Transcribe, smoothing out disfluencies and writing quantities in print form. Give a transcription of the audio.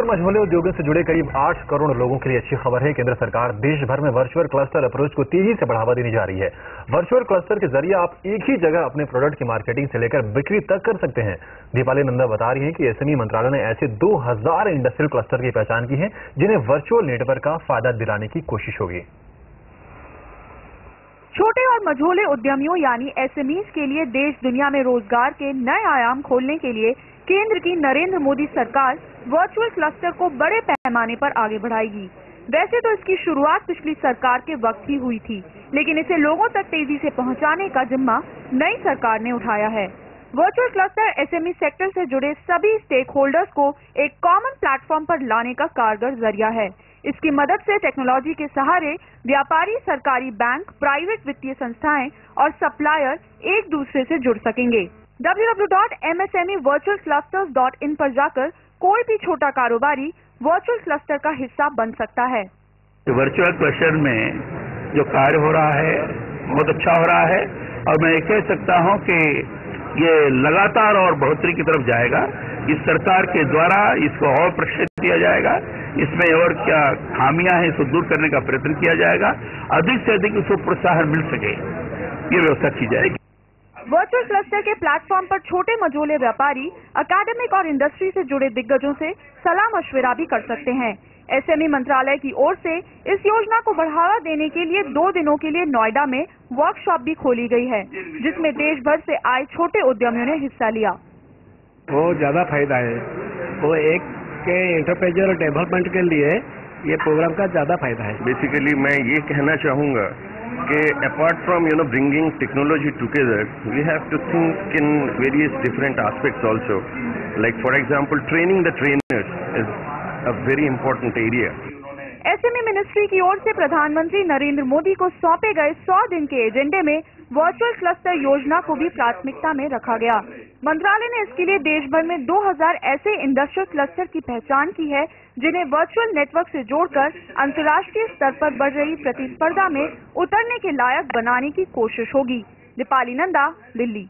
और मझोले उद्योगों से जुड़े करीब 8 करोड़ लोगों के लिए अच्छी खबर है। केंद्र सरकार देश भर में वर्चुअल क्लस्टर अप्रोच को तेजी से बढ़ावा देने जा रही है। वर्चुअल क्लस्टर के जरिए आप एक ही जगह अपने प्रोडक्ट की मार्केटिंग से लेकर बिक्री तक कर सकते हैं। दीपाली नंदा बता रही हैं कि एसएमई मंत्रालय ने ऐसे 2000 इंडस्ट्रियल क्लस्टर की पहचान की है जिन्हें वर्चुअल नेटवर्क का फायदा दिलाने की कोशिश होगी। छोटे और मझोले उद्यमियों यानी एसएमईज के लिए देश दुनिया में रोजगार के नए आयाम खोलने के लिए केंद्र की नरेंद्र मोदी सरकार वर्चुअल क्लस्टर को बड़े पैमाने पर आगे बढ़ाएगी। वैसे तो इसकी शुरुआत पिछली सरकार के वक्त ही हुई थी, लेकिन इसे लोगों तक तेजी से पहुंचाने का जिम्मा नई सरकार ने उठाया है। वर्चुअल क्लस्टर एसएमई सेक्टर से जुड़े सभी स्टेक होल्डर्स को एक कॉमन प्लेटफॉर्म पर लाने का कारगर जरिया है। इसकी मदद से टेक्नोलॉजी के सहारे व्यापारी, सरकारी बैंक, प्राइवेट वित्तीय संस्थाएं और सप्लायर एक दूसरे से जुड़ सकेंगे। www.msmevirtualclusters.in पर जाकर कोई भी छोटा कारोबारी वर्चुअल क्लस्टर का हिस्सा बन सकता है। वर्चुअल क्लस्टर में जो कार्य हो रहा है बहुत अच्छा हो रहा है और मैं ये कह सकता हूं कि ये लगातार और बढ़ोतरी की तरफ जाएगा। इस सरकार के द्वारा इसको और प्रशिक्षित किया जाएगा, इसमें और क्या खामियां हैं इसको दूर करने का प्रयत्न किया जाएगा, अधिक से अधिक उसको प्रोत्साहन मिल सके ये व्यवस्था की जाएगी। वर्चुअल क्लस्टर के प्लेटफॉर्म पर छोटे मझोले व्यापारी एकेडमिक और इंडस्ट्री से जुड़े दिग्गजों से सलाह मशविरा भी कर सकते हैं। एसएमई मंत्रालय की ओर से इस योजना को बढ़ावा देने के लिए 2 दिनों के लिए नोएडा में वर्कशॉप भी खोली गई है, जिसमें देश भर से आए छोटे उद्यमियों ने हिस्सा लिया। वो ज्यादा फायदा है, वो एक के एंटरप्रेन्योर डेवलपमेंट के लिए ये प्रोग्राम का ज्यादा फायदा है। बेसिकली मैं ये कहना चाहूँगा कि apart from bringing technology together we have to think in various different aspects also, like for example training the trainers is a very important area. SME ministry की ओर से प्रधानमंत्री नरेंद्र मोदी को सौंपे गए 100 दिन के एजेंडे में वर्चुअल क्लस्टर योजना को भी प्राथमिकता में रखा गया। मंत्रालय ने इसके लिए देश भर में 2000 ऐसे इंडस्ट्रियल क्लस्टर की पहचान की है जिन्हें वर्चुअल नेटवर्क से जोड़कर अंतर्राष्ट्रीय स्तर पर बढ़ रही प्रतिस्पर्धा में उतरने के लायक बनाने की कोशिश होगी। दीपाली नंदा, दिल्ली।